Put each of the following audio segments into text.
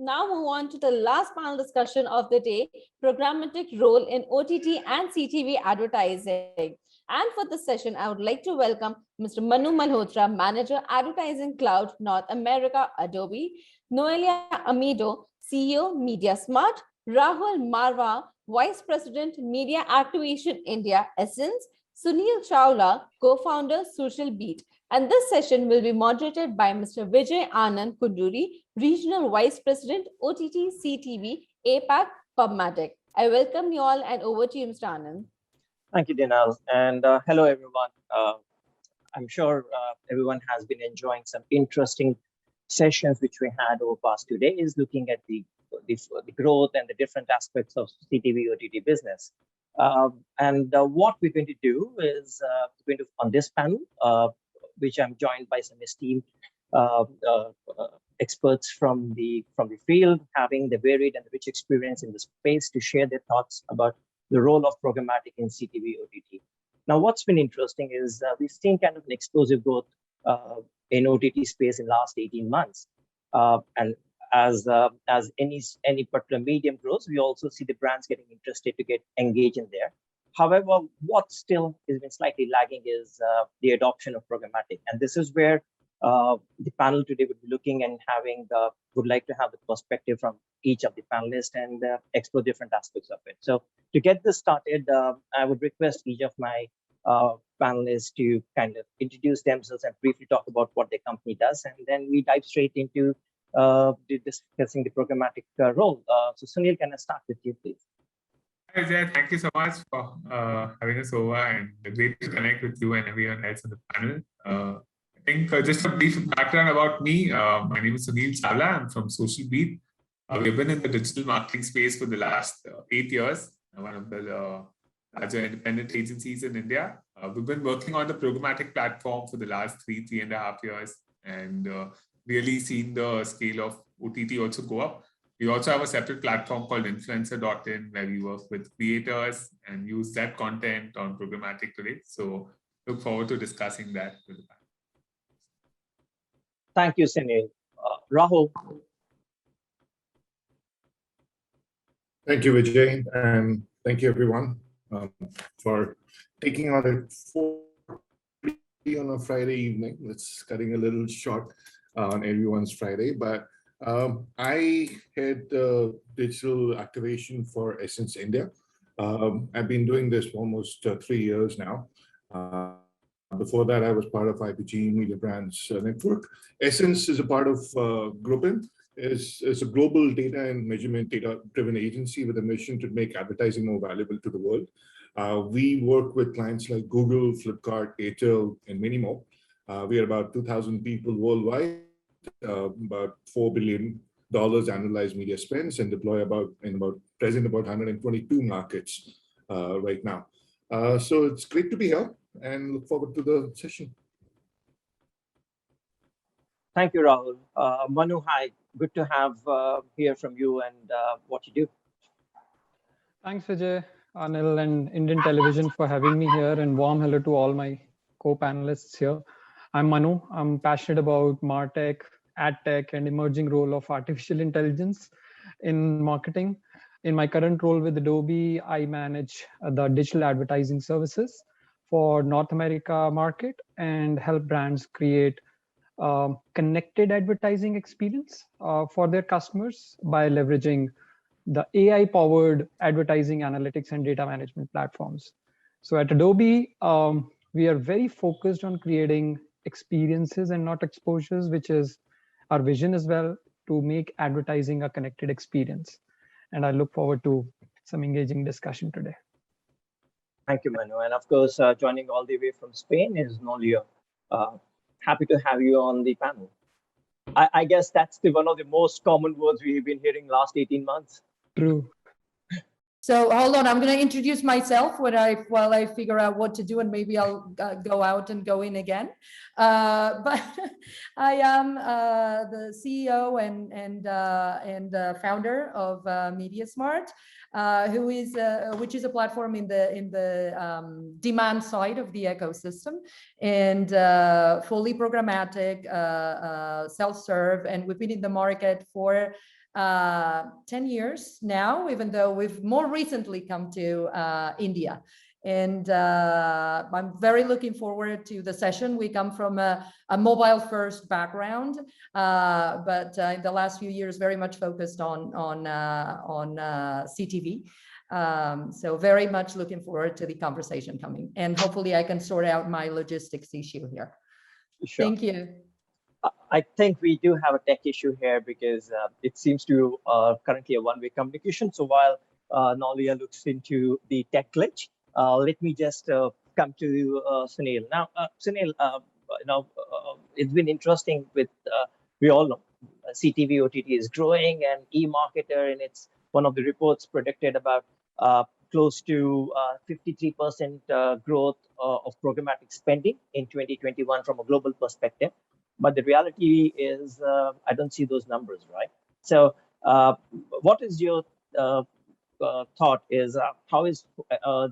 now move on to the last panel discussion of the day, programmatic role in OTT and CTV advertising. And for this session, I would like to welcome Mr. Manu Malhotra, Manager, Advertising Cloud, North America, Adobe, Noelio Amoedo, CEO, mediasmart, Rahul Marwaha, Vice President, Media Activation India, Essence, Suneil Chawla, Co-founder, Social Beat. And this session will be moderated by Mr. Vijay Anand Kunduri, Regional Vice President, OTT, CTV, APAC, PubMatic. I welcome you all and over to you, Mr. Anand. Thank you, Dinal. And hello, everyone. I'm sure everyone has been enjoying some interesting sessions which we had over past 2 days, looking at the growth and the different aspects of CTV OTT business. What we're going to do is on this panel, which I'm joined by some esteemed experts from the field, having the varied and rich experience in the space to share their thoughts about the role of programmatic in CTV OTT. Now, what's been interesting is we've seen kind of an explosive growth in OTT space in the last 18 months. And as any particular medium grows, we also see the brands getting interested to get engaged in there. However, what still has been slightly lagging is the adoption of programmatic. And this is where the panel today would be looking and would like to have the perspective from each of the panelists and explore different aspects of it. So to get this started, I would request each of my panelists to kind of introduce themselves and briefly talk about what their company does. And then we dive straight into discussing the programmatic role. So Suneil, can I start with you, please? Hi, Vijay. Thank you so much for having us over, and great to connect with you and everyone else on the panel. I think just a brief background about me. My name is Suneil Chawla. I'm from Social Beat. We've been in the digital marketing space for the last 8 years, one of the larger independent agencies in India. We've been working on the programmatic platform for the last 3.5 years, and really seen the scale of OTT also go up. We also have a separate platform called influencer.in where we work with creators and use that content on programmatic today. So look forward to discussing that with the panel. Thank you, Suneil. Rahul. Thank you, Vijay, and thank you, everyone, for taking on a 4:30 on a Friday evening. It's cutting a little short on everyone's Friday, but I had digital activation for Essence India. I've been doing this for almost 3 years now. Before that, I was part of IPG Media Brands Network. Essence is a part of Groupin. It's a global data and measurement data-driven agency with a mission to make advertising more valuable to the world. We work with clients like Google, Flipkart, Airtel, and many more. We are about 2,000 people worldwide, about $4 billion annualized media spends, and present about 122 markets right now. So it's great to be here and look forward to the session. Thank you, Rahul. Manu, hi. Good to have hear from you and what you do. Thanks, Vijay, Anil, and Indian Television for having me here, and warm hello to all my co-panelists here. I'm Manu. I'm passionate about MarTech, AdTech, and emerging role of artificial intelligence in marketing. In my current role with Adobe, I manage the digital advertising services for North America market and help brands create connected advertising experience for their customers by leveraging the AI-powered advertising analytics and data management platforms. So at Adobe, we are very focused on creating experiences and not exposures, which is our vision as well, to make advertising a connected experience. And I look forward to some engaging discussion today. Thank you, Manu. And of course, joining all the way from Spain is Noelio. Happy to have you on the panel. I guess that's one of the most common words we've been hearing last 18 months. True. So hold on, I'm going to introduce myself while I figure out what to do, and maybe I'll go out and go in again. But I am the CEO and founder of mediasmart, which is a platform in the demand side of the ecosystem, and fully programmatic, self-serve, and we've been in the market for 10 years now, even though we've more recently come to India. And I'm very looking forward to the session. We come from a mobile first background, but in the last few years, very much focused on CTV. So very much looking forward to the conversation coming, and hopefully I can sort out my logistics issue here. Sure. Thank you. I think we do have a tech issue here because it seems to currently a one-way communication. So while Noelio looks into the tech glitch, let me just come to Suneil. Now, Suneil, it's been interesting with, we all know, CTV OTT is growing, and eMarketer, and it's one of the reports predicted about close to 53% growth of programmatic spending in 2021 from a global perspective. But the reality is, I don't see those numbers, right? So what is your thought is how is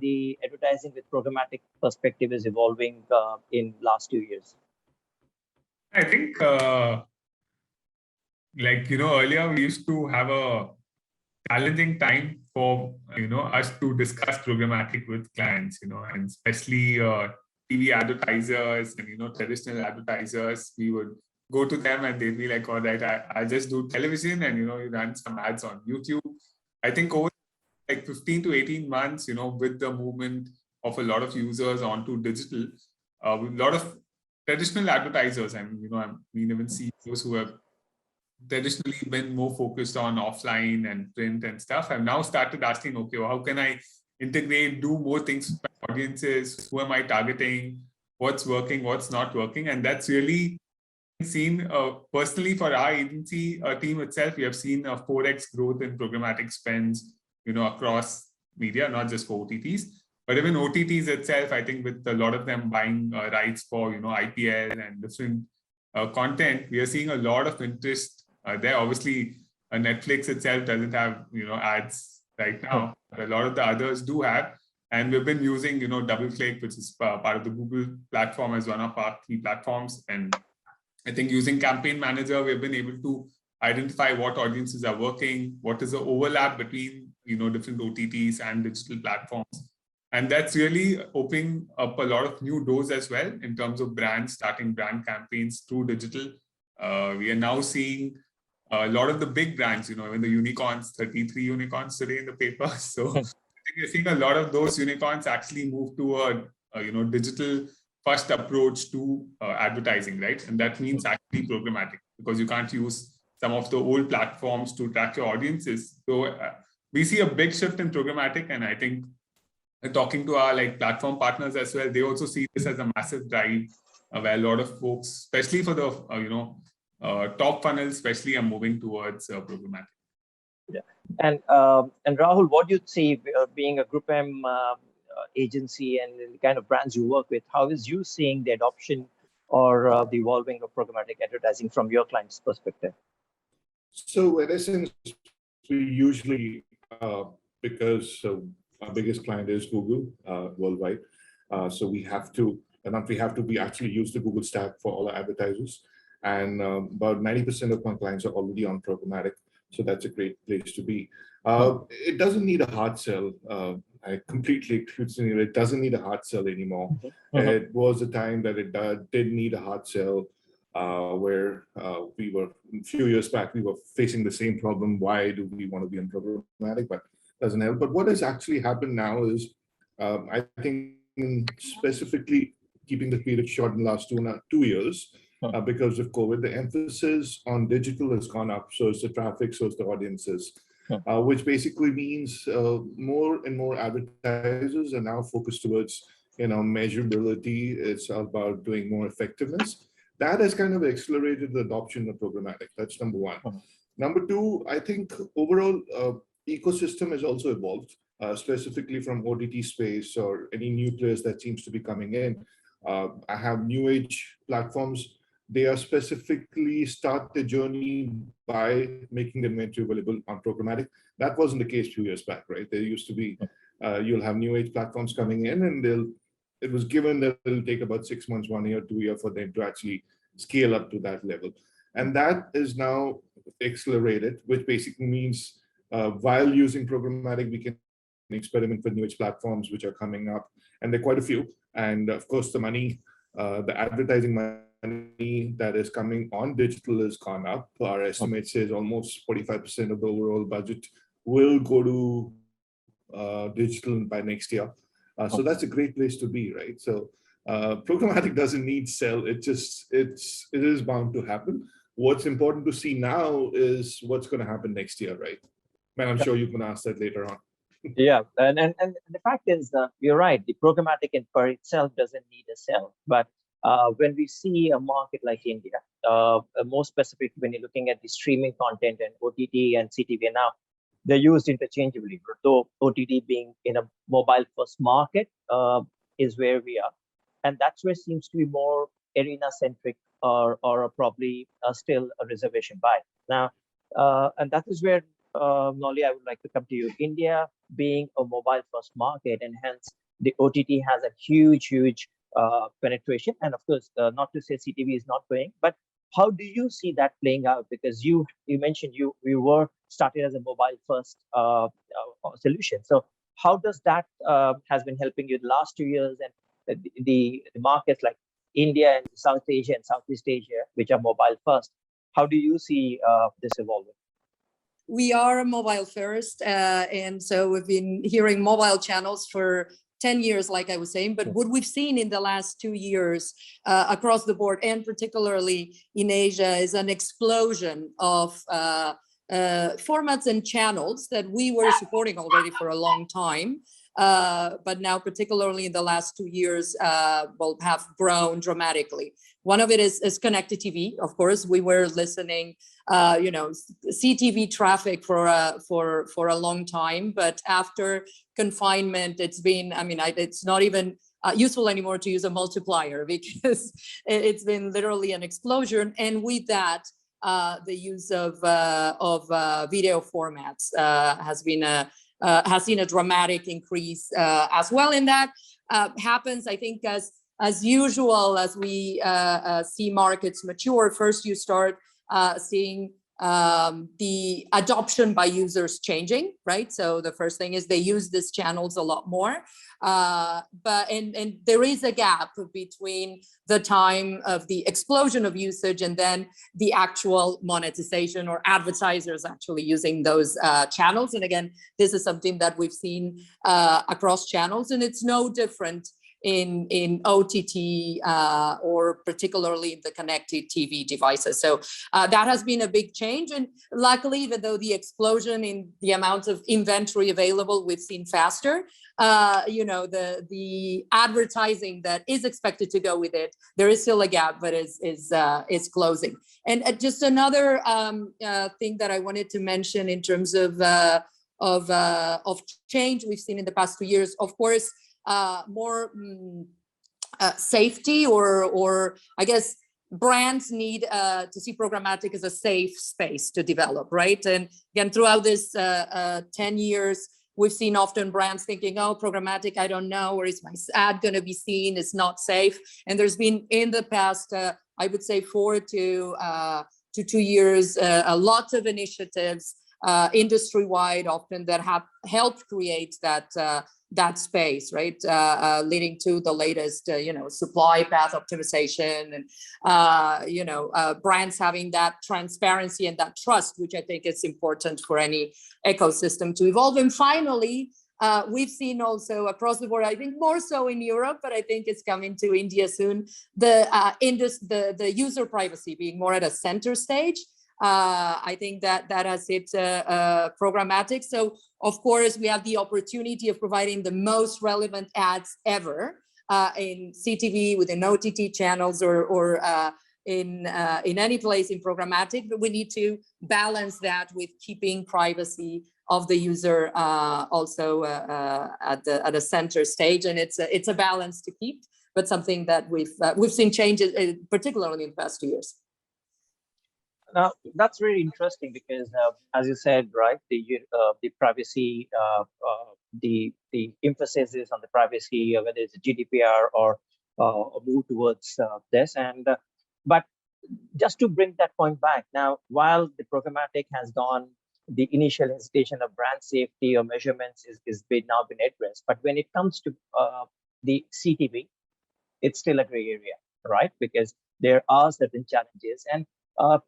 the advertising with programmatic perspective is evolving in last 2 years? I think, earlier we used to have a challenging time for, us to discuss programmatic with clients, and especially TV advertisers and, traditional advertisers. We would go to them and they'd be like, all right, I just do television and, you run some ads on YouTube. I think over like 15 to 18 months, with the movement of a lot of users onto digital, a lot of traditional advertisers, and, we even see those who have traditionally been more focused on offline and print and stuff, have now started asking, okay, well, how can I integrate, do more things with my audiences? Who am I targeting? What's working? What's not working? And that's really seen personally for our agency team itself. We have seen a 4x growth in programmatic spends, across media, not just for OTTs, but even OTTs itself. I think with a lot of them buying rights for, IPL and different content, we are seeing a lot of interest there. Obviously, Netflix itself doesn't have, ads right now, but a lot of the others do have. And we've been using, DoubleClick, which is part of the Google platform, as one of our key platforms. And I think using Campaign Manager, we've been able to identify what audiences are working, what is the overlap between, different OTTs and digital platforms. And that's really opening up a lot of new doors as well in terms of brands starting brand campaigns through digital. We are now seeing a lot of the big brands, even the unicorns, 33 unicorns today in the paper. So I think we're seeing a lot of those unicorns actually move to a digital first approach to advertising, right? And that means actually programmatic, because you can't use some of the old platforms to track your audiences. So we see a big shift in programmatic, and I think talking to our platform partners as well, they also see this as a massive drive where a lot of folks, especially for the top funnels, especially are moving towards programmatic. Yeah, and Rahul, what do you see being a Group M agency and the kind of brands you work with? How is you seeing the adoption or the evolving of programmatic advertising from your client's perspective? So in essence, we usually, because our biggest client is Google worldwide, so we actually use the Google stack for all our advertisers. And about 90% of my clients are already on programmatic. So that's a great place to be. It doesn't need a hard sell. I completely agree with you. It doesn't need a hard sell anymore. It was a time that it did need a hard sell, where we were, a few years back, we were facing the same problem. Why do we want to be on programmatic? But it doesn't help. But what has actually happened now is, I think specifically keeping the period short in the last 2 years, because of COVID, the emphasis on digital has gone up. So it's the traffic, so it's the audiences, which basically means more and more advertisers are now focused towards, measurability. It's about doing more effectiveness. That has kind of accelerated the adoption of programmatic. That's number one. Number two, I think overall ecosystem has also evolved, specifically from OTT space or any new players that seems to be coming in. I have new age platforms. They are specifically start the journey by making the inventory available on programmatic. That wasn't the case a few years back, right? There used to be, you'll have new age platforms coming in, and it was given that it'll take about 6 months, 1 year, 2 years for them to actually scale up to that level. And that is now accelerate it, which basically means while using programmatic, we can experiment with new age platforms which are coming up, and there are quite a few. And of course, the money, the advertising money that is coming on digital has gone up. Our estimate says almost 45% of the overall budget will go to digital by next year. So that's a great place to be, right? So programmatic doesn't need sell. It is bound to happen. What's important to see now is what's going to happen next year, right? And I'm sure you can ask that later on. Yeah, and the fact is, you're right. The programmatic in per itself doesn't need a sell, but when we see a market like India, more specific, when you're looking at the streaming content and OTT and CTV now, they're used interchangeably. Though OTT being in a mobile-first market is where we are, and that's where seems to be more arena-centric or probably still a reservation buy now, and that is where. Noelio, I would like to come to you. India being a mobile-first market, and hence the OTT has a huge penetration. And of course, not to say CTV is not going, but how do you see that playing out? Because you mentioned you were started as a mobile-first solution. So how does that has been helping you the last 2 years, and the markets like India and South Asia and Southeast Asia, which are mobile-first? How do you see this evolving? We are mobile first, and so we've been hearing mobile channels for 10 years, like I was saying. But what we've seen in the last 2 years across the board, and particularly in Asia, is an explosion of formats and channels that we were supporting already for a long time. But now, particularly in the last 2 years, will have grown dramatically. One of it is connected TV. Of course, we were listening, CTV traffic for a long time, but after confinement, it's been. I mean, it's not even useful anymore to use a multiplier because it's been literally an explosion. And with that, the use of video formats has seen a dramatic increase as well. And that happens, I think, as usual, as we see markets mature. First, you start seeing the adoption by users changing, right? So the first thing is they use these channels a lot more. But there is a gap between the time of the explosion of usage and then the actual monetization or advertisers actually using those channels. And again, this is something that we've seen across channels, and it's no different in OTT or particularly the connected TV devices. So that has been a big change. And luckily, even though the explosion in the amount of inventory available, we've seen faster, the advertising that is expected to go with it, there is still a gap, but is closing. And just another thing that I wanted to mention in terms of change we've seen in the past 2 years, of course, more safety or I guess brands need to see programmatic as a safe space to develop, right? And again, throughout this 10 years, we've seen often brands thinking, oh, programmatic, I don't know, where is my ad going to be seen? It's not safe. And there's been in the past, I would say 4 to 2 years, a lot of initiatives industry-wide often that have helped create that space, right? Leading to the latest, supply path optimization and, brands having that transparency and that trust, which I think is important for any ecosystem to evolve. And finally, we've seen also across the board, I think more so in Europe, but I think it's coming to India soon, the user privacy being more at a center stage. I think that has hit programmatic. So of course, we have the opportunity of providing the most relevant ads ever in CTV, within OTT channels, or in any place in programmatic. But we need to balance that with keeping privacy of the user also at the center stage. And it's a balance to keep, but something that we've seen changes, particularly in the past 2 years. Now, that's really interesting because, as you said, right, the privacy, the emphasis is on the privacy, whether it's a GDPR or a move towards this. And but just to bring that point back, now, while the programmatic has gone, the initial hesitation of brand safety or measurements is now been addressed. But when it comes to the CTV, it's still a gray area, right? Because there are certain challenges. And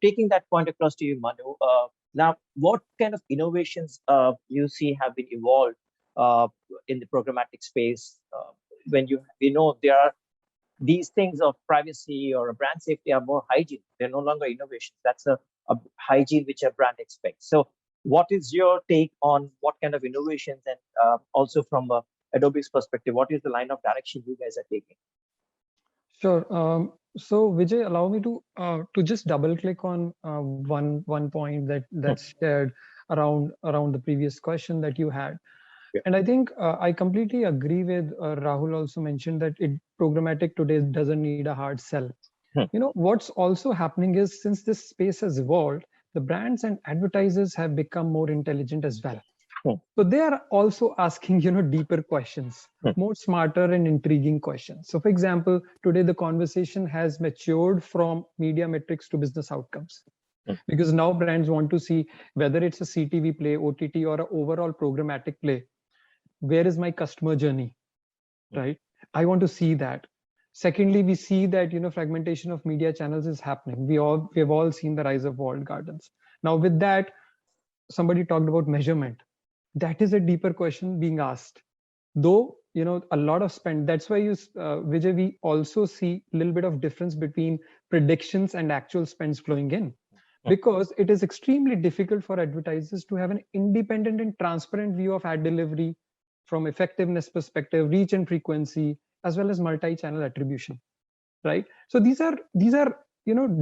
taking that point across to you, Manu, now, what kind of innovations you see have been evolved in the programmatic space when you know there are these things of privacy or brand safety are more hygiene. They're no longer innovations. That's a hygiene which a brand expects. So what is your take on what kind of innovations, and also from Adobe's perspective, what is the line of direction you guys are taking? Sure. So Vijay, allow me to just double click on one point that's shared around the previous question that you had. Yeah. And I think I completely agree with Rahul also mentioned that programmatic today doesn't need a hard sell. You know, what's also happening is, since this space has evolved, the brands and advertisers have become more intelligent as well. So they are also asking, deeper questions, more smarter and intriguing questions. So for example, today the conversation has matured from media metrics to business outcomes. Because now brands want to see whether it's a CTV play, OTT, or an overall programmatic play. Where is my customer journey, right? I want to see that. Secondly, we see that, fragmentation of media channels is happening. We have all seen the rise of walled gardens. Now with that, somebody talked about measurement. That is a deeper question being asked. Though, a lot of spend, that's why Vijay, we also see a little bit of difference between predictions and actual spends flowing in. Because it is extremely difficult for advertisers to have an independent and transparent view of ad delivery from effectiveness perspective, reach and frequency, as well as multi-channel attribution, right? So these are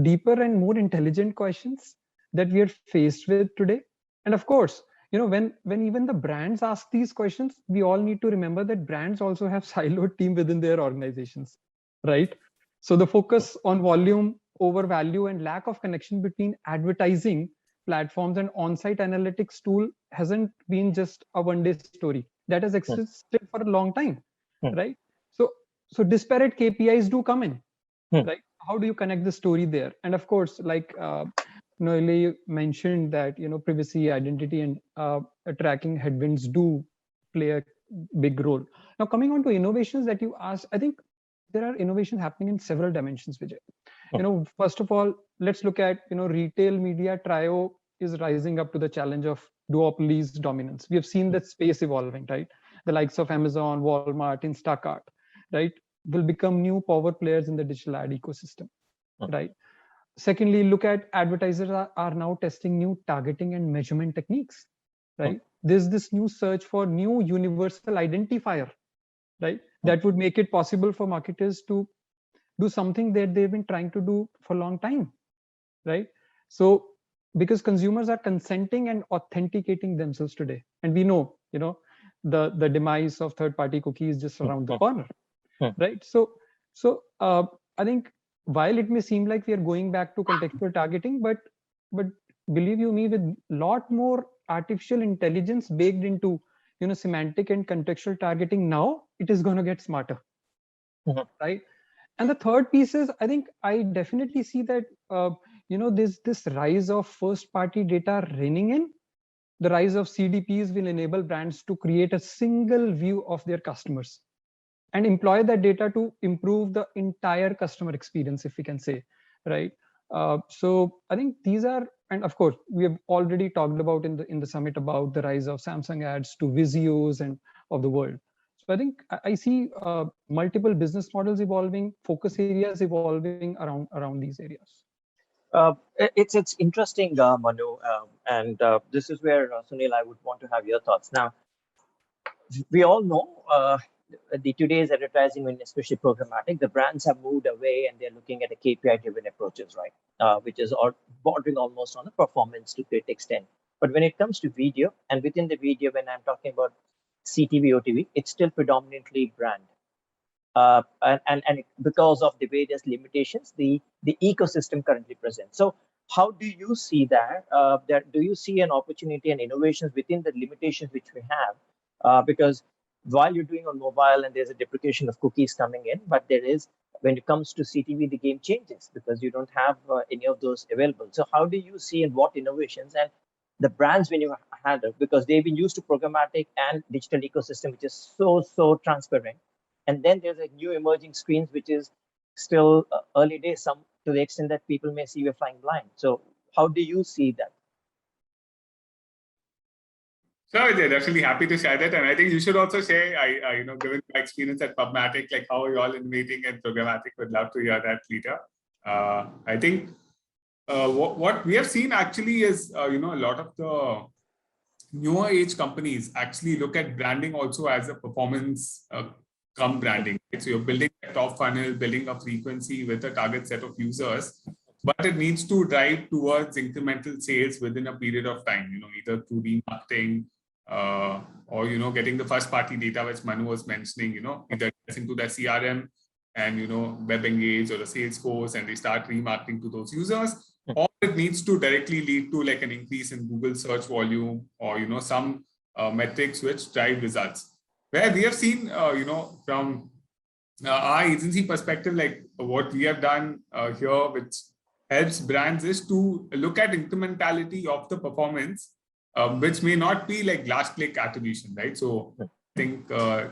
deeper and more intelligent questions that we are faced with today. And of course, when even the brands ask these questions, we all need to remember that brands also have siloed team within their organizations, right? So the focus on volume over value and lack of connection between advertising platforms and on-site analytics tool hasn't been just a one-day story. That has existed for a long time, right? So disparate KPIs do come in, right? How do you connect the story there? And of course, like Noelio mentioned that, privacy, identity, and tracking headwinds do play a big role. Now, coming on to innovations that you asked, I think there are innovations happening in several dimensions, Vijay. First of all, let's look at, retail media trio is rising up to the challenge of duopoly's dominance. We have seen that space evolving, right? The likes of Amazon, Walmart, Instacart, right, will become new power players in the digital ad ecosystem, right? Secondly, look at advertisers are now testing new targeting and measurement techniques, right? There's this new search for new universal identifier, right? That would make it possible for marketers to do something that they've been trying to do for a long time, right? So because consumers are consenting and authenticating themselves today, and we know, the demise of third-party cookies just around the corner, right? So I think while it may seem like we are going back to contextual targeting, but believe you me, with a lot more artificial intelligence baked into semantic and contextual targeting, now it is going to get smarter, right? And the third piece is, I think I definitely see that this rise of first-party data reining in. The rise of CDPs will enable brands to create a single view of their customers and employ that data to improve the entire customer experience, if we can say, right? So I think these are, and of course, we have already talked about in the summit about the rise of Samsung ads to Vizios and of the world. So I think I see multiple business models evolving, focus areas evolving around these areas. It's interesting, Manu, and this is where, Suneil, I would want to have your thoughts. Now, we all know today's advertising, and especially programmatic, the brands have moved away and they're looking at a KPI-driven approaches, right? Which is bordering almost on a performance to great extent. But when it comes to video, and within the video, when I'm talking about CTV, OTV, it's still predominantly brand. And because of the various limitations, the ecosystem currently present. So how do you see that? Do you see an opportunity and innovations within the limitations which we have? Because while you're doing on mobile and there's a deprecation of cookies coming in, but there is when it comes to CTV, the game changes because you don't have any of those available. So how do you see and what innovations and the brands when you handle, because they've been used to programmatic and digital ecosystem, which is so transparent. And then there's a new emerging screens, which is still early days, some to the extent that people may see we're flying blind. So how do you see that? So yeah, definitely happy to share that. And I think you should also share, given my experience at PubMatic, like how are you all innovating in programmatic? Would love to hear that later. I think what we have seen actually is, a lot of the newer age companies actually look at branding also as a performance come branding. Right? So you're building a top funnel, building a frequency with a target set of users, but it needs to drive towards incremental sales within a period of time, either through remarketing or, getting the first party data, which Manu was mentioning, either gets into the CRM and, Web Engage or the Salesforce, and they start remarketing to those users. Or it needs to directly lead to like an increase in Google search volume or, some metrics which drive results. Where we have seen, from our agency perspective, like what we have done here, which helps brands is to look at incrementality of the performance, which may not be like last click attribution, right? So I think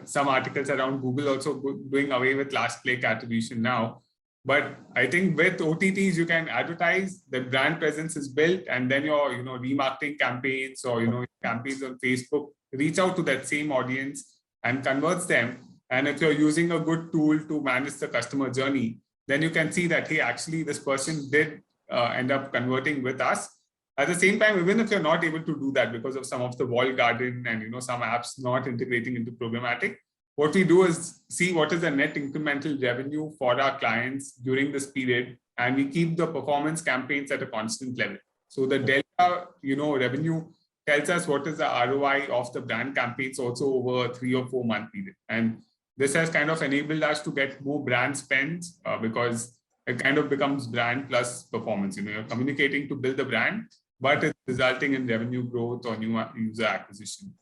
some articles around Google also doing away with last click attribution now. But I think with OTTs, you can advertise, the brand presence is built, and then your, remarketing campaigns or, campaigns on Facebook reach out to that same audience and converts them. And if you're using a good tool to manage the customer journey, then you can see that, hey, actually this person did end up converting with us. At the same time, even if you're not able to do that because of some of the walled garden and, some apps not integrating into programmatic, what we do is see what is the net incremental revenue for our clients during this period, and we keep the performance campaigns at a constant level. So the delta, revenue tells us what is the ROI of the brand campaigns also over a 3 or 4 month period. And this has kind of enabled us to get more brand spends because it kind of becomes brand plus performance. You're communicating to build the brand, but it's resulting in revenue growth or new user acquisition.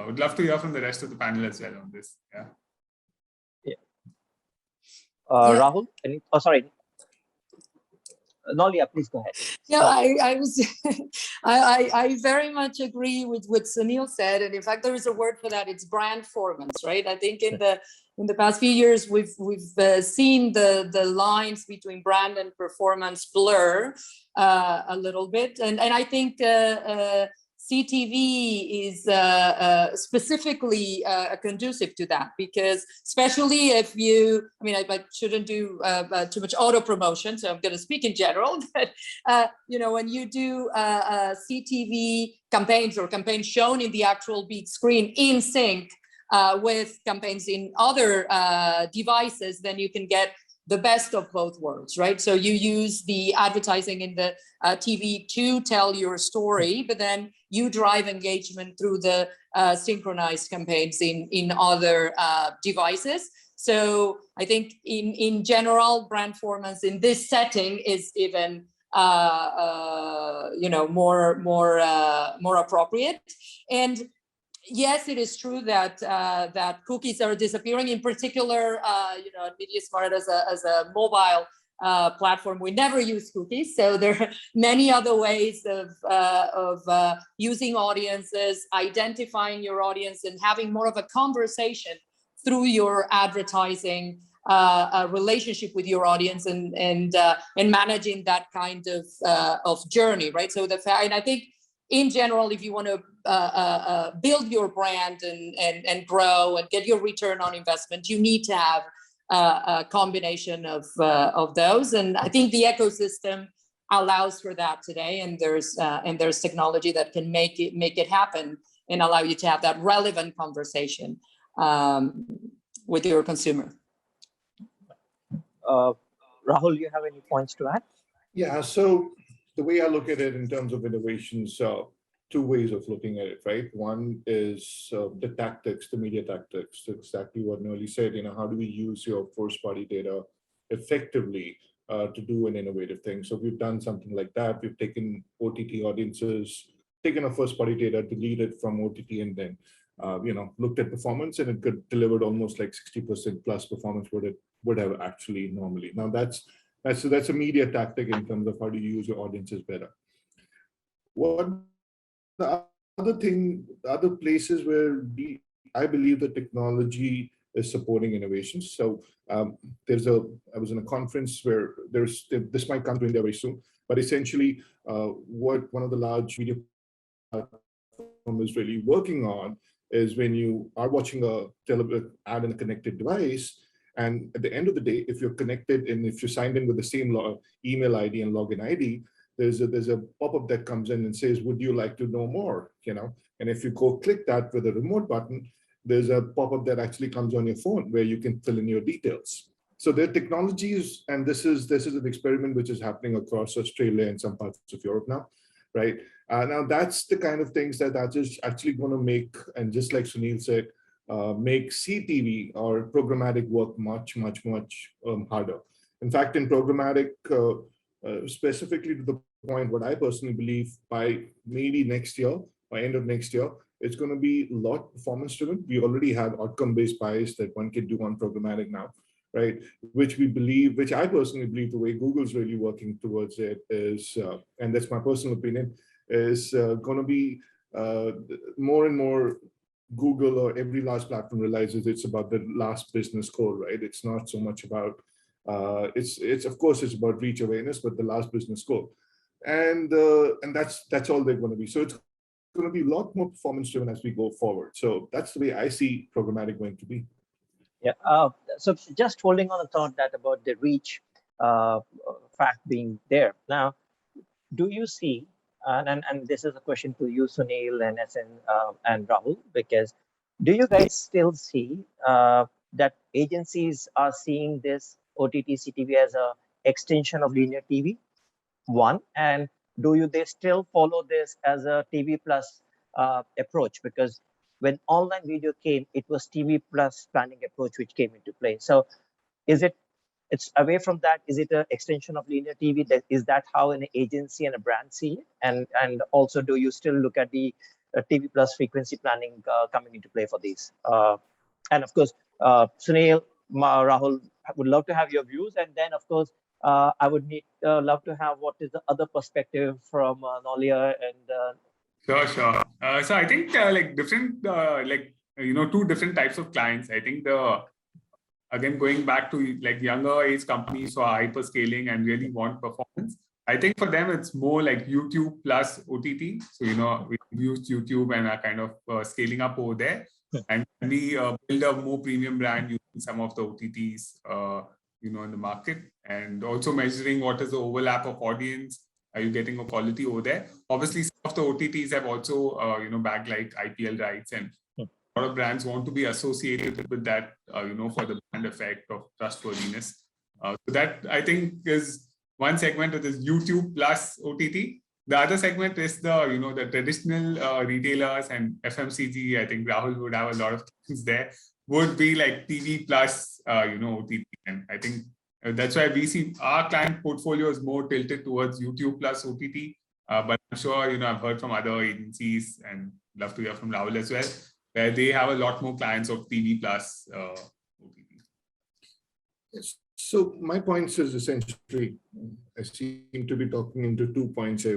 Would love to hear from the rest of the panel as well on this. Yeah. Rahul, sorry. Nolia, please go ahead. Yeah, I very much agree with what Suneil said, and in fact, there is a word for that. It's brandformance, right? I think in the past few years, we've seen the lines between brand and performance blur a little bit, and I think CTV is specifically conducive to that, because especially if you, I shouldn't do too much auto promotion, so I'm going to speak in general, but when you do CTV campaigns or campaigns shown in the actual big screen in sync with campaigns in other devices, then you can get the best of both worlds, right? So you use the advertising in the TV to tell your story, but then you drive engagement through the synchronized campaigns in other devices. So I think in general, brandformance in this setting is even more appropriate. And yes, it is true that that cookies are disappearing. In particular, MediaSmart as a mobile platform, we never use cookies. So there are many other ways of using audiences, identifying your audience, and having more of a conversation through your advertising relationship with your audience, and managing that kind of journey, right? So and I think, in general, if you want to build your brand and grow and get your return on investment, you need to have a combination of those. And I think the ecosystem allows for that today. And there's technology that can make it happen and allow you to have that relevant conversation with your consumer. Rahul, you have any points to add? Yeah. So the way I look at it in terms of innovations, two ways of looking at it, right? One is the tactics, the media tactics, exactly what Noelio said. How do we use your first-party data effectively to do an innovative thing? So we've done something like that. We've taken OTT audiences, taken a first-party data, deleted from OTT, and then looked at performance, and it could delivered almost like 60% plus performance what it would have actually normally. Now that's a media tactic in terms of how do you use your audiences better. What the other places where I believe that technology is supporting innovation. So I was in a conference where this might come to India very soon, but essentially what one of the large media platforms is really working on is when you are watching a television ad in a connected device, and at the end of the day, if you're connected and if you're signed in with the same email ID and login ID, there's a pop-up that comes in and says, would you like to know more? And if you go click that with a remote button, there's a pop-up that actually comes on your phone where you can fill in your details. So there are technologies, and this is an experiment which is happening across Australia and some parts of Europe now, right? Now that's the kind of things that are just actually going to make, and just like Suneil said, make CTV or programmatic work much harder. In fact, in programmatic, specifically to the point, what I personally believe by maybe next year, by end of next year, it's going to be a lot performance driven. We already have outcome-based bias that one can do on programmatic now, right? Which I personally believe the way Google's really working towards it is, and that's my personal opinion, is going to be more and more Google or every large platform realizes it's about the last business goal, right? It's not so much about, it's of course it's about reach awareness, but the last business goal. And that's all they're going to be. So it's going to be a lot more performance driven as we go forward. So that's the way I see programmatic going to be. Yeah. So just holding on the thought that about the reach fact being there. Now, do you see, and this is a question to you, Suneil and SN and Rahul, because do you guys still see that agencies are seeing this OTT CTV as a extension of linear TV? One, and do they still follow this as a TV plus approach? Because when online video came, it was TV plus planning approach which came into play. So it's away from that? Is it an extension of linear TV? Is that how an agency and a brand see it? And also, do you still look at the TV plus frequency planning coming into play for these? And of course, Suneil, Rahul, I would love to have your views. And then, of course, I would love to have what is the other perspective from Noelio and. Sure. So I think like different, two different types of clients. I think again, going back to like younger age companies who are hyperscaling and really want performance. I think for them, it's more like YouTube plus OTT. So, we use YouTube and are kind of scaling up over there. And we build a more premium brand using some of the OTTs, in the market, and also measuring what is the overlap of audience. Are you getting a quality over there? Obviously, some of the OTTs have also, bagged like IPL rights, and a lot of brands want to be associated with that, for the brand effect of trustworthiness. So that I think is one segment that is YouTube plus OTT. The other segment is the traditional retailers and FMCG. I think Rahul would have a lot of things there. Would be like TV plus, OTT, and I think. That's why we see our client portfolio is more tilted towards YouTube plus OTT. But I'm sure, I've heard from other agencies, and love to hear from Rahul as well, where they have a lot more clients of TV plus OTT. Yes. So my points is essentially, I seem to be talking into 2 points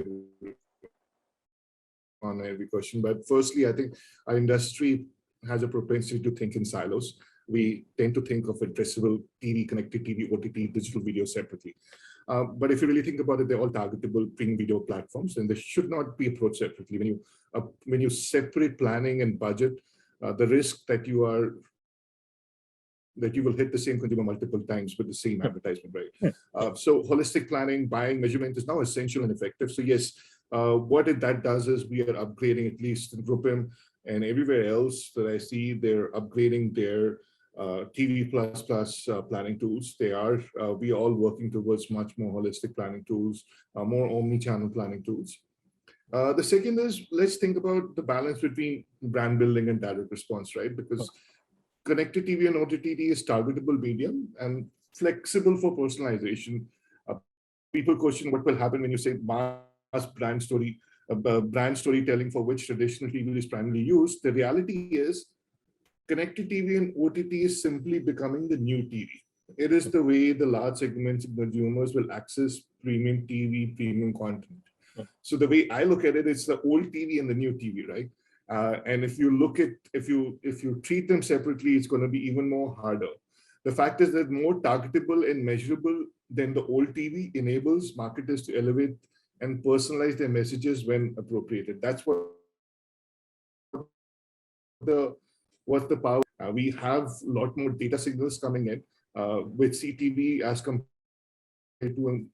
on every question. But firstly, I think our industry has a propensity to think in silos. We tend to think of addressable TV, connected TV, OTT, digital video separately. But if you really think about it, they're all targetable premium video platforms, and they should not be approached separately. When you separate planning and budget, the risk that you will hit the same consumer multiple times with the same advertisement, right? So holistic planning, buying, measurement is now essential and effective. So yes, what that does is we are upgrading, at least in Rupim and everywhere else that I see, they're upgrading their TV plus planning tools. We are all working towards much more holistic planning tools, more omni-channel planning tools. The second is, let's think about the balance between brand building and direct response, right? Because connected TV and OTT is targetable medium and flexible for personalization. People question what will happen when you say mass brand storytelling for which traditional TV is primarily used. The reality is, connected TV and OTT is simply becoming the new TV. It is the way the large segments of consumers will access premium TV, premium content. So the way I look at it, it's the old TV and the new TV, right? And if you look at, if you treat them separately, it's going to be even more harder. The fact is that more targetable and measurable than the old TV enables marketers to elevate and personalize their messages when appropriated. That's what what's the power. We have a lot more data signals coming in with CTV as compared to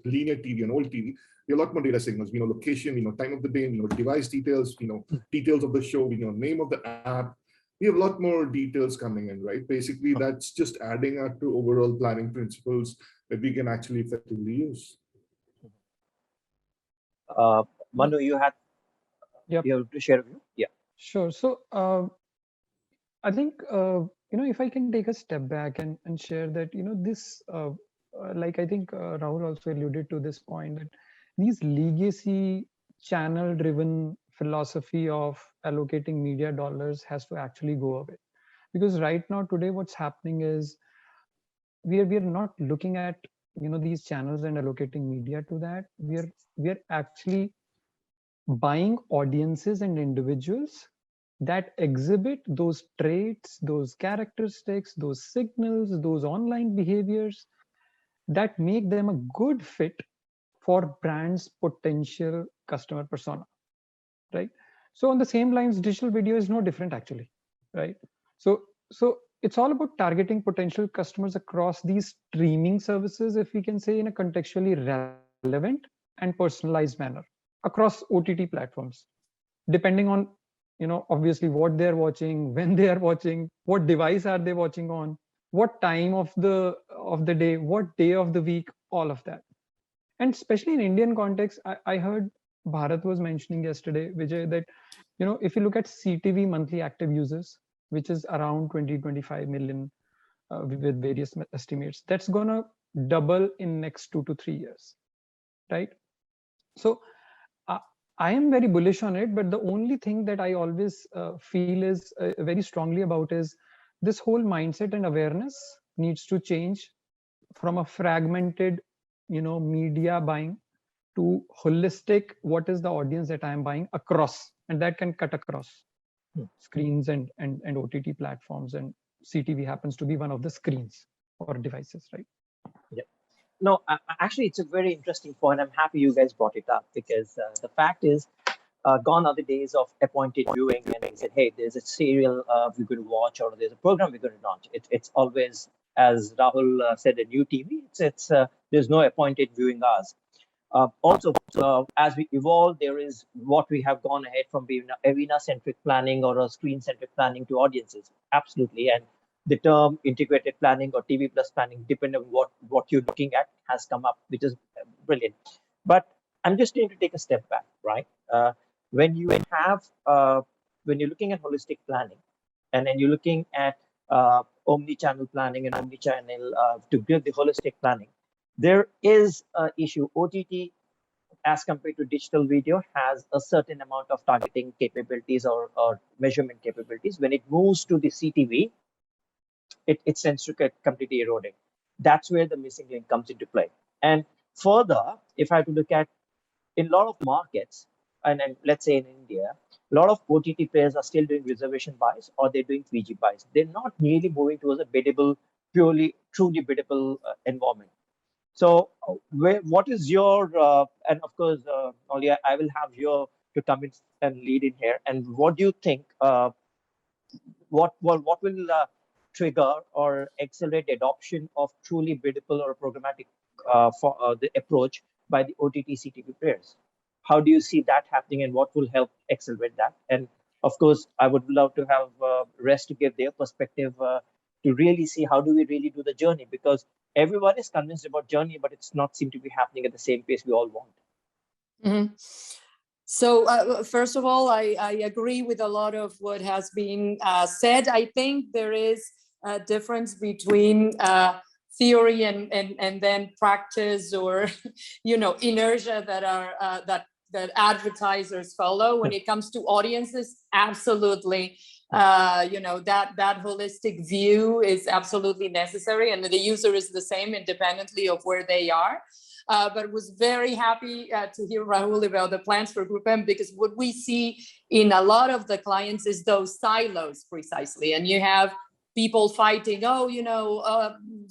linear TV and old TV. We have a lot more data signals. We know location, we know time of the day, we know device details, we know details of the show, we know name of the app. We have a lot more details coming in, right? Basically, that's just adding up to overall planning principles that we can actually effectively use. Manu, you have to share a view? Yeah. Sure. So I think, if I can take a step back and share that, this, like I think Rahul also alluded to this point, that these legacy channel-driven philosophy of allocating media dollars has to actually go away. Because right now, today, what's happening is we are not looking at, these channels and allocating media to that. We are actually buying audiences and individuals that exhibit those traits, those characteristics, those signals, those online behaviors that make them a good fit for brands' potential customer persona, right? So on the same lines, digital video is no different actually, right? So it's all about targeting potential customers across these streaming services, if we can say, in a contextually relevant and personalized manner across OTT platforms, depending on, obviously what they're watching, when they are watching, what device are they watching on, what time of the day, what day of the week, all of that. And especially in Indian context, I heard Bharat was mentioning yesterday, Vijay, that, if you look at CTV monthly active users, which is around 20-25 million with various estimates, that's gonna double in next 2 to 3 years, right? So I am very bullish on it, but the only thing that I always feel is very strongly about is this whole mindset and awareness needs to change from a fragmented, media buying to holistic, what is the audience that I am buying across, and that can cut across screens and OTT platforms, and CTV happens to be one of the screens or devices, right? Yeah. No, actually, it's a very interesting point. I'm happy you guys brought it up, because the fact is, gone are the days of appointed viewing, and they said, hey, there's a serial we're going to watch, or there's a program we're going to launch. It's always, as Rahul said, a new TV. It's there's no appointed viewing hours. Also, as we evolve, there is what we have gone ahead from being arena-centric planning or a screen-centric planning to audiences. Absolutely. And the term integrated planning or TV plus planning, depending on what you're looking at, has come up, which is brilliant. But I'm just going to take a step back, right? When you have, when you're looking at holistic planning, and then you're looking at omni-channel planning and omni-channel to build the holistic planning, there is an issue. OTT, as compared to digital video, has a certain amount of targeting capabilities or measurement capabilities. When it moves to the CTV, it tends to get completely eroded. That's where the missing link comes into play. And further, if I have to look at, in a lot of markets, and then let's say in India, a lot of OTT players are still doing reservation buys, or they're doing 3G buys. They're not really moving towards a biddable, truly biddable environment. So what is your, and of course, Noelio, I will have you to come in and lead in here. And what do you think, what will trigger or accelerate adoption of truly biddable or programmatic for the approach by the OTT CTV players? How do you see that happening, and what will help accelerate that? And of course, I would love to have Rest to give their perspective to really see how do we really do the journey, because everyone is convinced about journey, but it's not seem to be happening at the same pace we all want. Mm-hmm. So first of all, I agree with a lot of what has been said. I think there is a difference between theory and then practice, or inertia that advertisers follow when it comes to audiences. Absolutely, That holistic view is absolutely necessary, and the user is the same independently of where they are. But was very happy to hear Rahul about the plans for Group M, because what we see in a lot of the clients is those silos precisely. And you have people fighting,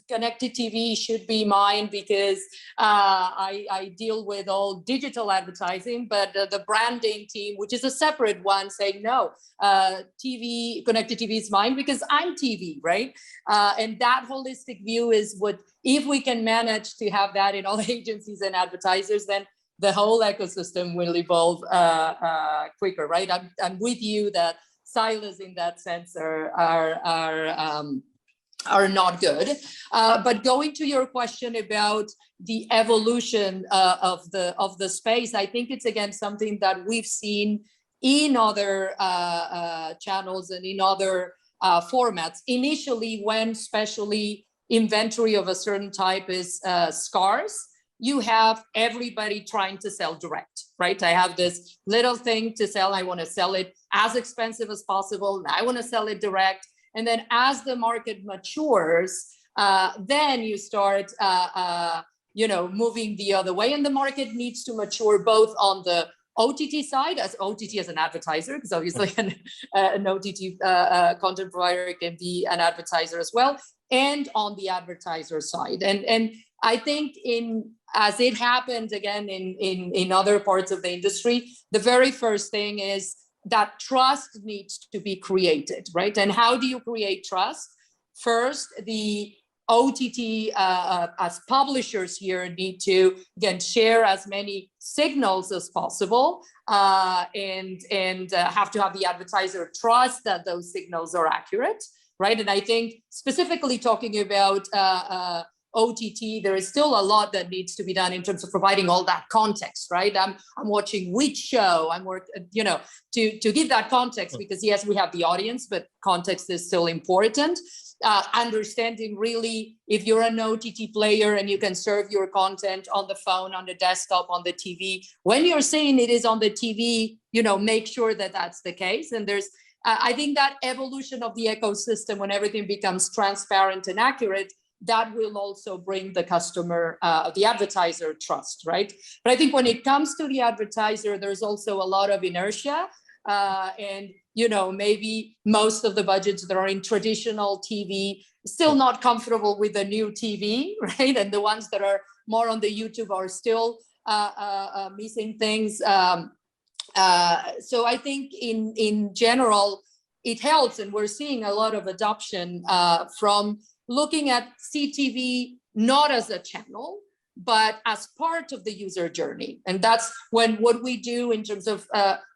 connected TV should be mine because I deal with all digital advertising, but the branding team, which is a separate one, saying, no, connected TV is mine because I'm TV, right? And that holistic view is what, if we can manage to have that in all agencies and advertisers, then the whole ecosystem will evolve quicker, right? I'm with you that silos in that sense are not good. But going to your question about the evolution of the space, I think it's again something that we've seen in other channels and in other formats. Initially, when especially inventory of a certain type is scarce, you have everybody trying to sell direct, right? I have this little thing to sell. I want to sell it as expensive as possible. I want to sell it direct. And then as the market matures, then you start, moving the other way. And the market needs to mature both on the OTT side, as OTT as an advertiser, because obviously an OTT content provider can be an advertiser as well, and on the advertiser side. And I think as it happened again in other parts of the industry, the very first thing is that trust needs to be created, right? And how do you create trust? First, the OTT as publishers here need to, again, share as many signals as possible and have to have the advertiser trust that those signals are accurate, right? And I think specifically talking about OTT, there is still a lot that needs to be done in terms of providing all that context, right? I'm watching which show, to give that context, because yes, we have the audience, but context is still important. Understanding really, if you're an OTT player and you can serve your content on the phone, on the desktop, on the TV, when you're saying it is on the TV, make sure that that's the case. And there's, I think that evolution of the ecosystem, when everything becomes transparent and accurate, that will also bring the customer, the advertiser trust, right? But I think when it comes to the advertiser, there's also a lot of inertia. And, maybe most of the budgets that are in traditional TV still not comfortable with the new TV, right? And the ones that are more on the YouTube are still missing things. So I think in general, it helps. And we're seeing a lot of adoption from looking at CTV not as a channel, but as part of the user journey. And that's when what we do in terms of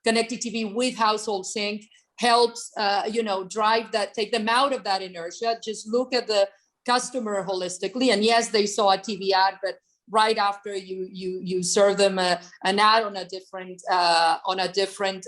connected TV with household sync helps, drive that, take them out of that inertia, just look at the customer holistically. And yes, they saw a TV ad, but right after you serve them an ad on a different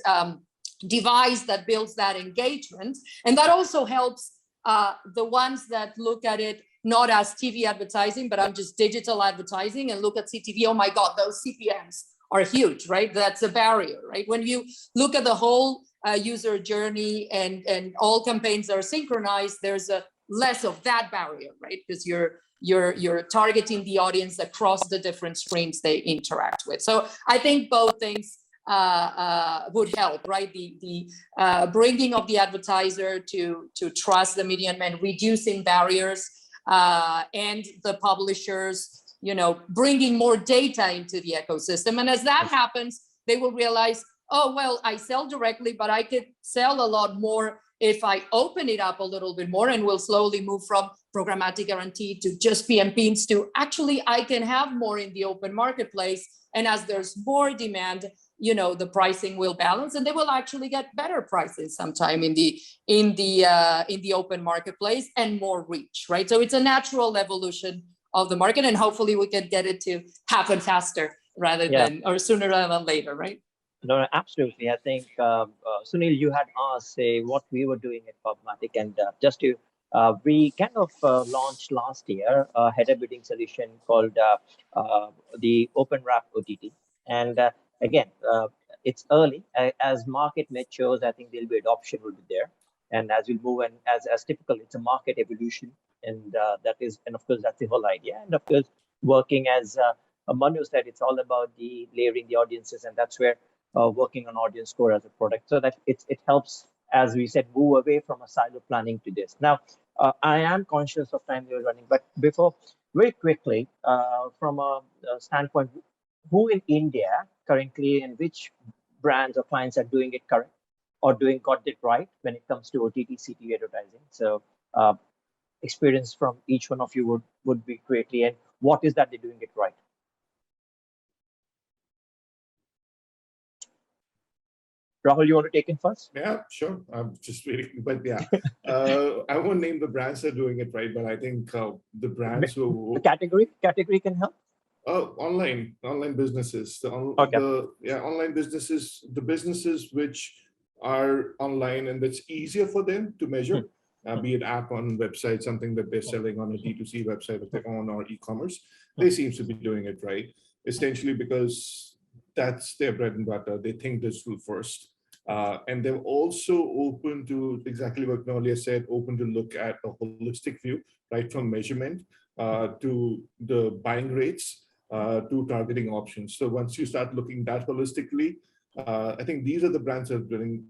device that builds that engagement. And that also helps the ones that look at it not as TV advertising, but I'm just digital advertising, and look at CTV, oh my God, those CPMs are huge, right? That's a barrier, right? When you look at the whole user journey and all campaigns are synchronized, there's a less of that barrier, right? Because you're targeting the audience across the different screens they interact with. So I think both things would help, right? The bringing of the advertiser to trust the middleman, reducing barriers, and the publishers, bringing more data into the ecosystem. And as that happens, they will realize, oh, well, I sell directly, but I could sell a lot more if I open it up a little bit more, and we'll slowly move from programmatic guarantee to just PMPs to actually I can have more in the open marketplace. And as there's more demand, the pricing will balance, and they will actually get better prices sometime in the open marketplace and more reach, right? So it's a natural evolution of the market, and hopefully we can get it to happen faster rather than, or sooner rather than later, right? No, absolutely. I think, Suneil, you had asked, say, what we were doing at PubMatic, and just to, we kind of launched last year a header bidding solution called the Open Wrap OTT. And again, it's early. As market matures, I think there'll be adoption will be there. And as we move, and as typical, it's a market evolution, and and of course that's the whole idea. And of course, working as Manu said, it's all about the layering the audiences, and that's where working on audience score as a product, so that it helps, as we said, move away from a silo planning to this. Now, I am conscious of time we're running, but before, very quickly, from a standpoint, who in India currently and which brands or clients are doing it correct or got it right when it comes to OTT CTV advertising? So experience from each one of you would be greatly, and what is that they're doing it right? Rahul, you want to take it first? Yeah, sure. I'm just waiting, but yeah, I won't name the brands that are doing it right, but I think the brands who the category can help. Online businesses, online businesses, the businesses which are online and it's easier for them to measure, be it app on website, something that they're selling on a D2C website of their own or e-commerce, they seem to be doing it right, essentially because that's their bread and butter. They think digital first. And they're also open to exactly what Noelio said, open to look at a holistic view, right from measurement to the buying rates to targeting options. So once you start looking that holistically, I think these are the brands that are doing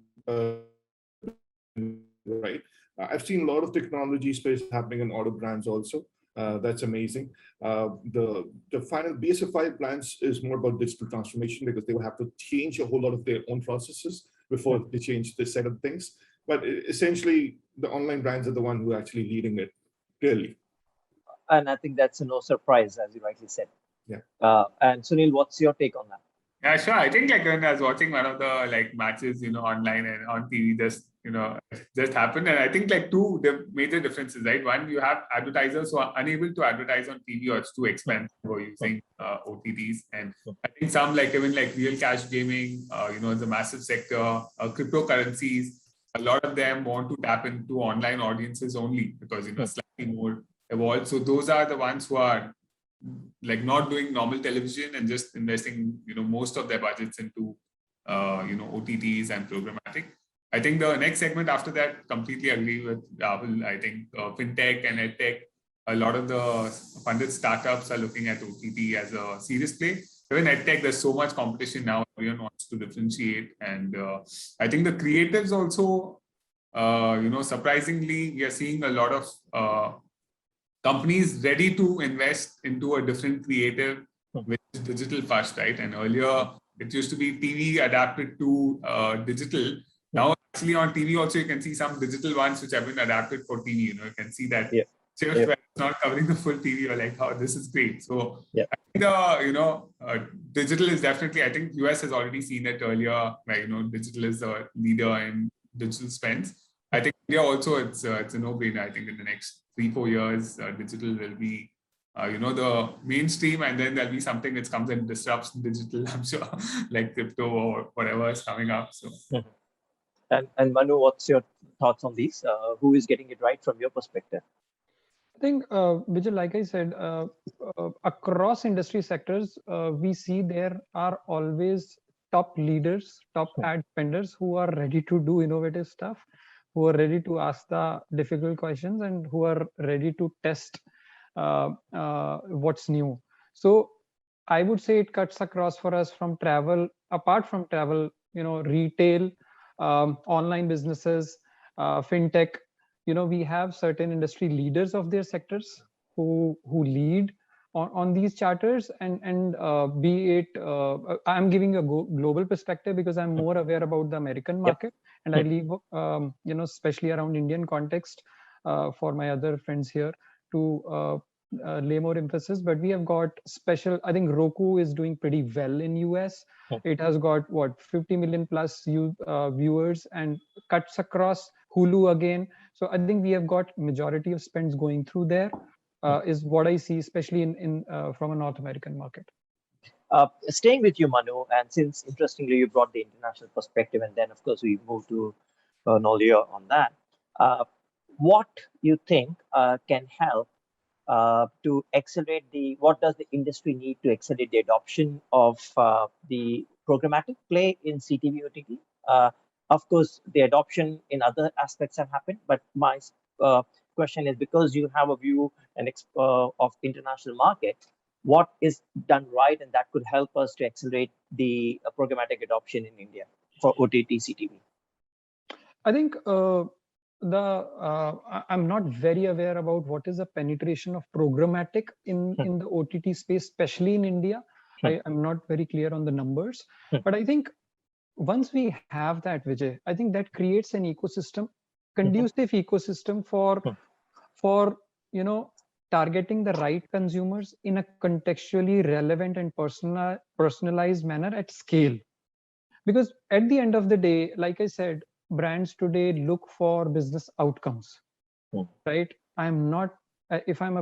right. I've seen a lot of technology space happening in auto brands also. That's amazing. The final BSF5 plans is more about digital transformation because they will have to change a whole lot of their own processes before they change this set of things. But essentially, the online brands are the one who are actually leading it, clearly. And I think that's no surprise, as you rightly said. Yeah. And Suneil, what's your take on that? Yeah, sure. I think like when I was watching one of the matches, online and on TV, just happened. And I think like two major differences, right? One, you have advertisers who are unable to advertise on TV or it's too expensive or using OTTs. And I think some even real cash gaming, it's a massive sector, cryptocurrencies, a lot of them want to tap into online audiences only because, slightly more evolved. So those are the ones who are not doing normal television and just investing, most of their budgets into, OTTs and programmatic. I think the next segment after that, completely agree with Rahul. I think fintech and edtech, a lot of the funded startups are looking at OTT as a serious play. Even edtech, there's so much competition now. Everyone wants to differentiate. And I think the creatives also, surprisingly, we are seeing a lot of companies ready to invest into a different creative, which is digital first, right? And earlier, it used to be TV adapted to digital. Now, actually on TV also, you can see some digital ones which have been adapted for TV. You can see that shift where it's not covering the full TV. You're like, oh, this is great. So I think digital is definitely, I think US has already seen it earlier, where, digital is the leader in digital spends. I think India also, it's a no-brainer. I think in the next 3-4 years, digital will be, the mainstream, and then there'll be something that comes and disrupts digital, I'm sure, like crypto or whatever is coming up. So. And Manu, what's your thoughts on these? Who is getting it right from your perspective? I think, Vijay, like I said, across industry sectors, we see there are always top leaders, top ad spenders who are ready to do innovative stuff, who are ready to ask the difficult questions, and who are ready to test what's new. So I would say it cuts across for us from travel, apart from travel, retail, online businesses, fintech. We have certain industry leaders of their sectors who lead on these charters, and be it, I'm giving a global perspective because I'm more aware about the American market, and I leave, especially around Indian context, for my other friends here to lay more emphasis. But we have got special, I think Roku is doing pretty well in US. It has got 50 million plus viewers and cuts across Hulu again. So I think we have got majority of spends going through there, is what I see, especially in from a North American market. Staying with you, Manu, and since interestingly you brought the international perspective, and then of course we move to Noelio on that, what you think can help to accelerate what does the industry need to accelerate the adoption of the programmatic play in CTV OTT? Of course, the adoption in other aspects have happened, but my question is, because you have a view and of international market, what is done right and that could help us to accelerate the programmatic adoption in India for OTT CTV? I think I'm not very aware about what is the penetration of programmatic in the OTT space, especially in India. I'm not very clear on the numbers, but I think once we have that, Vijay, I think that creates an ecosystem, conducive ecosystem for targeting the right consumers in a contextually relevant and personalized manner at scale. Because at the end of the day, like I said, brands today look for business outcomes, right? I'm not, if I'm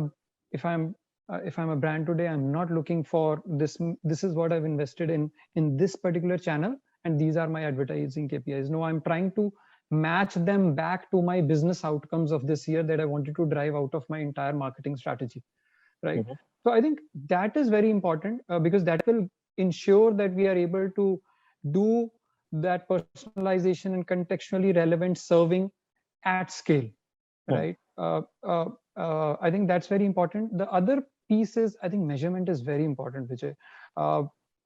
a brand today, I'm not looking for this is what I've invested in this particular channel, and these are my advertising KPIs. No, I'm trying to match them back to my business outcomes of this year that I wanted to drive out of my entire marketing strategy, right? So I think that is very important because that will ensure that we are able to do that personalization and contextually relevant serving at scale, right? I think that's very important. The other piece is, I think measurement is very important, Vijay.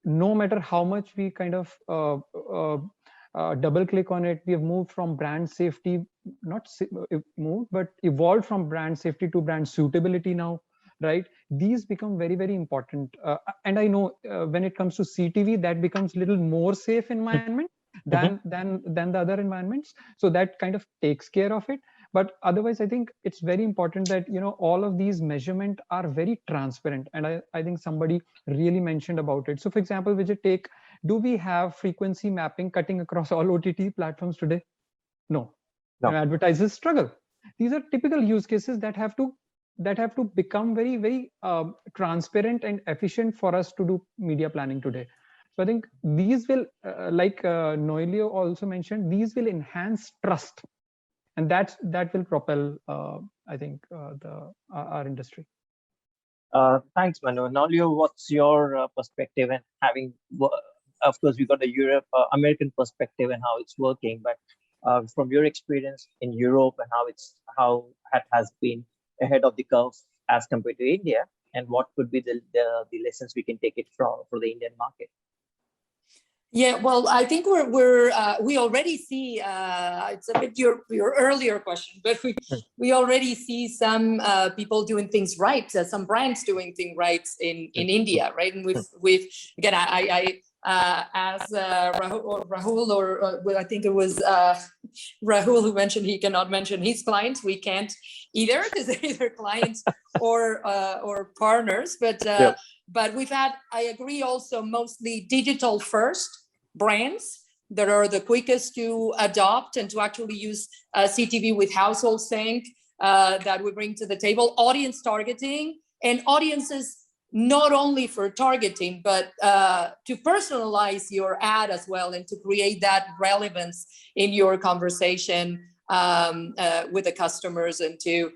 No matter how much we kind of double click on it, we have moved from brand safety, not moved, but evolved from brand safety to brand suitability now, right? These become very, very important. And I know when it comes to CTV, that becomes a little more safe environment than the other environments. So that kind of takes care of it. But otherwise, I think it's very important that, all of these measurement are very transparent. And I think somebody really mentioned about it. So for example, Vijay, do we have frequency mapping cutting across all OTT platforms today? No. Advertisers struggle. These are typical use cases that have to become very, very transparent and efficient for us to do media planning today. So I think these will, like Noelio also mentioned, these will enhance trust. And that will propel, I think, our industry. Thanks, Manu. Noelio, what's your perspective? And having, of course, we got a American perspective and how it's working, but from your experience in Europe and how it has been ahead of the curve as compared to India, and what could be the lessons we can take it for the Indian market? Yeah, well, I think we already see it's a bit your earlier question, but we already see some people doing things right, some brands doing things right in India, right? And we've again, I as Rahul or I think it was Rahul who mentioned he cannot mention his clients. We can't either because they're either clients or partners, but we've had, I agree, also mostly digital first brands that are the quickest to adopt and to actually use CTV with household sync that we bring to the table, audience targeting, and audiences not only for targeting, but to personalize your ad as well and to create that relevance in your conversation with the customers and to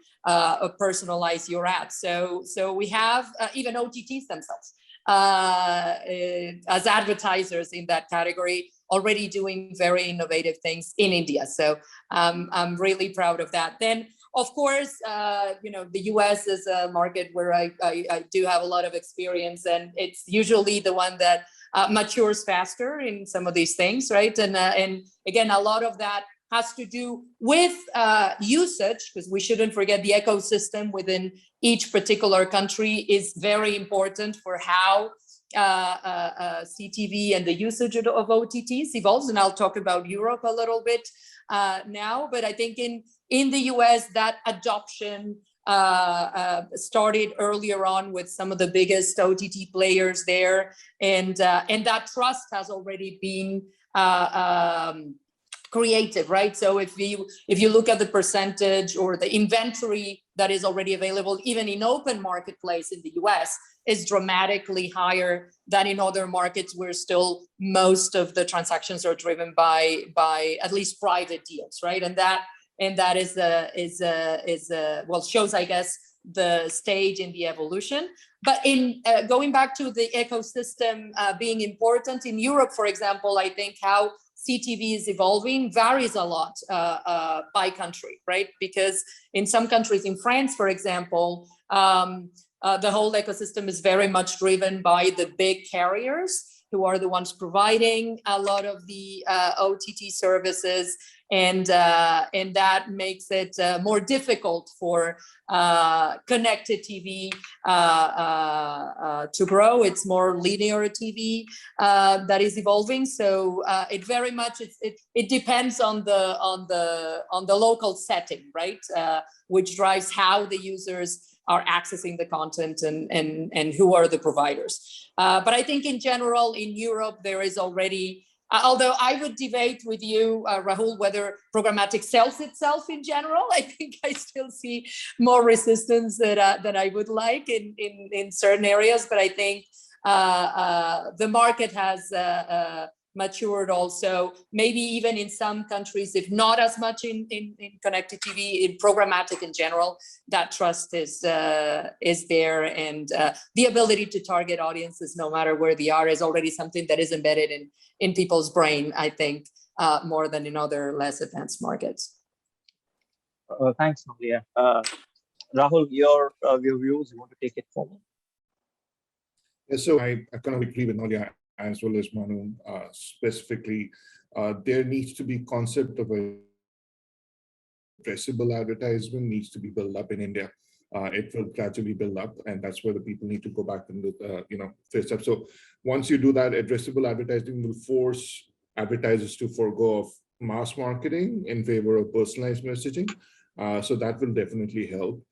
personalize your ad. So we have even OTTs themselves as advertisers in that category already doing very innovative things in India. So I'm really proud of that. Then, of course, the US is a market where I do have a lot of experience, and it's usually the one that matures faster in some of these things, right? And again, a lot of that has to do with usage, because we shouldn't forget the ecosystem within each particular country is very important for how CTV and the usage of OTTs evolves. And I'll talk about Europe a little bit now, but I think in the US, that adoption started earlier on with some of the biggest OTT players there, and that trust has already been created, right? So if you look at the percentage or the inventory that is already available, even in open marketplace in the US, is dramatically higher than in other markets where still most of the transactions are driven by at least private deals, right? And that is well, shows, I guess, the stage in the evolution. But in going back to the ecosystem being important in Europe, for example, I think how CTV is evolving varies a lot by country, right? Because in some countries, in France, for example, the whole ecosystem is very much driven by the big carriers who are the ones providing a lot of the OTT services, and that makes it more difficult for connected TV to grow. It's more linear TV that is evolving. So it very much it depends on the local setting, right? Which drives how the users are accessing the content and who are the providers. But I think in general, in Europe, there is already, although I would debate with you, Rahul, whether programmatic sells itself in general. I think I still see more resistance that I would like in certain areas, but I think the market has matured also, maybe even in some countries, if not as much in connected TV, in programmatic in general, that trust is there, and the ability to target audiences no matter where they are is already something that is embedded in people's brain, I think, more than in other less advanced markets. Thanks, Noelia. Rahul, your views, you want to take it forward? Yeah, so I kind of agree with Noelia as well as Manu. Specifically, there needs to be concept of a addressable advertisement needs to be built up in India. It will gradually build up, and that's where the people need to go back and face up. So once you do that, addressable advertising will force advertisers to forego of mass marketing in favor of personalized messaging. So that will definitely help.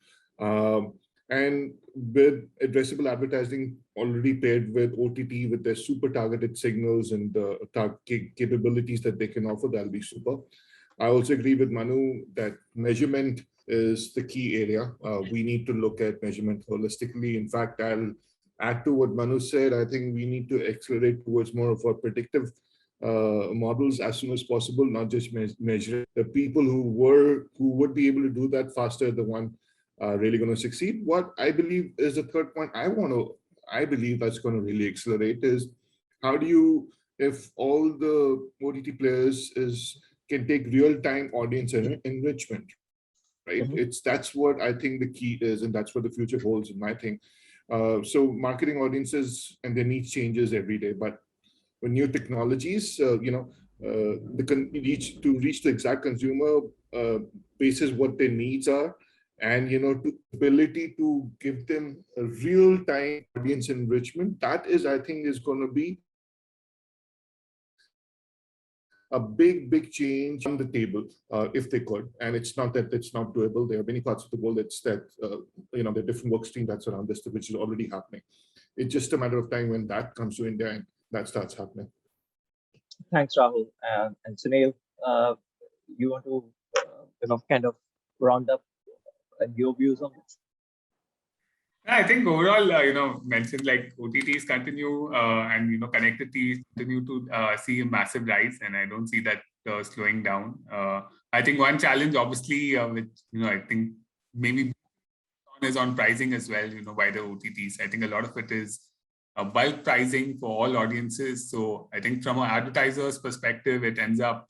And with addressable advertising already paired with OTT, with their super targeted signals and the capabilities that they can offer, that'll be super. I also agree with Manu that measurement is the key area. We need to look at measurement holistically. In fact, I'll add to what Manu said. I think we need to accelerate towards more of a predictive models as soon as possible, not just measure. The people who would be able to do that faster, the one really going to succeed. What I believe is the third point I believe that's going to really accelerate is how do you, if all the OTT players can take real-time audience enrichment, right? Mm-hmm. That's what I think the key is, and that's what the future holds in my thing. So marketing audiences and their needs changes every day, but with new technologies, to reach the exact consumer basis what their needs are, and to ability to give them a real-time audience enrichment, that is, I think, is going to be a big change on the table if they could. And it's not that it's not doable. There are many parts of the world there are different work streams that's around this, which is already happening. It's just a matter of time when that comes to India and that starts happening. Thanks, Rahul. And Suneil, you want to kind of round up your views on this? I think overall, mentioned like OTTs continue and connected TVs continue to see a massive rise, and I don't see that slowing down. I think one challenge, obviously, which I think maybe is on pricing as well. By the OTTs, I think a lot of it is bulk pricing for all audiences. So I think from an advertiser's perspective, it ends up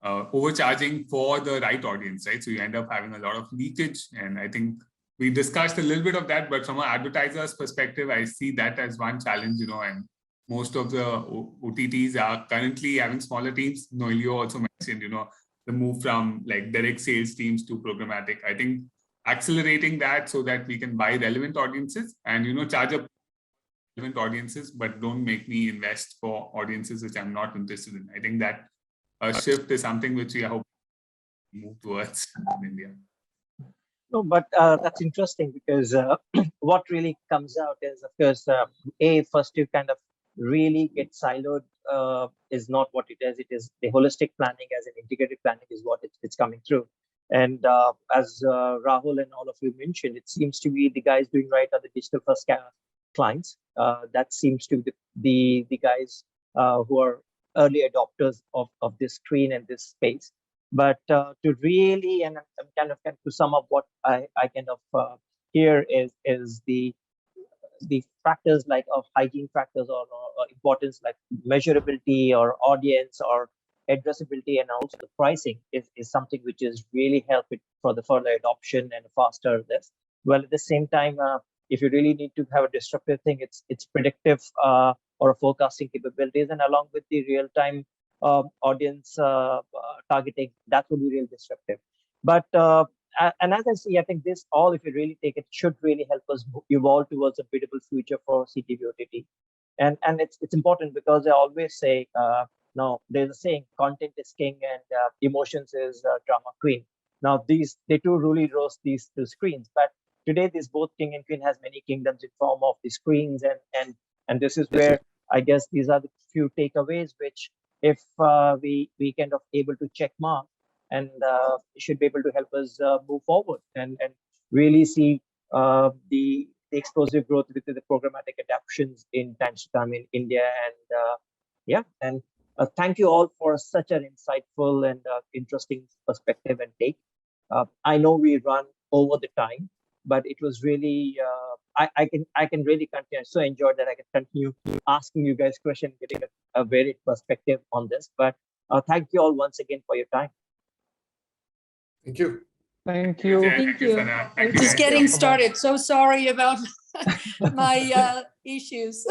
overcharging for the right audience, right? So you end up having a lot of leakage, and I think we discussed a little bit of that, but from an advertiser's perspective, I see that as one challenge, and most of the OTTs are currently having smaller teams. Noelio also mentioned, the move from like direct sales teams to programmatic. I think accelerating that so that we can buy relevant audiences and, charge up relevant audiences, but don't make me invest for audiences which I'm not interested in. I think that shift is something which we hope to move towards in India. No, but that's interesting because what really comes out is, of course, first you kind of really get siloed is not what it is. It is the holistic planning as an integrated planning is what it's coming through. And as Rahul and all of you mentioned, it seems to be the guys doing right are the digital first clients. That seems to be the guys who are early adopters of this screen and this space. But to really, and I'm kind of to sum up what I kind of hear is the the factors like of hygiene factors or importance like measurability or audience or addressability and also the pricing is something which is really helping for the further adoption and faster this. Well, at the same time, if you really need to have a disruptive thing, it's predictive or forecasting capabilities, and along with the real-time audience targeting, that would be real disruptive. But and as I see, I think this all, if you really take it, should really help us evolve towards a biddable future for CTV OTT. And it's important because I always say, now there's a saying, content is king and emotions is drama queen. Now they two really rose these two screens, but today this both king and queen has many kingdoms in form of the screens, and this is where I guess these are the few takeaways which if we kind of able to check mark and should be able to help us move forward and really see the explosive growth with the programmatic adaptations in times to come in India. And thank you all for such an insightful and interesting perspective and take. I know we run over the time, but it was really I can really continue. I so enjoyed that I can continue asking you guys questions, getting a varied perspective on this. But thank you all once again for your time. Thank you. Thank you. Thank you. Sana. Thank you. Just getting started. So sorry about my issues.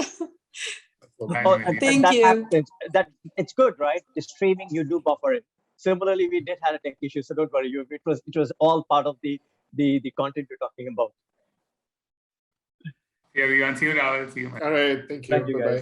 Thank you. Happens. That it's good, right? The streaming, you do buffer it. Similarly, we did have a tech issue, so don't worry. It was all part of the content you're talking about. Yeah, everyone. See you, Rahul. See you. All right. Thank you. Thank you, Bye-bye. guys.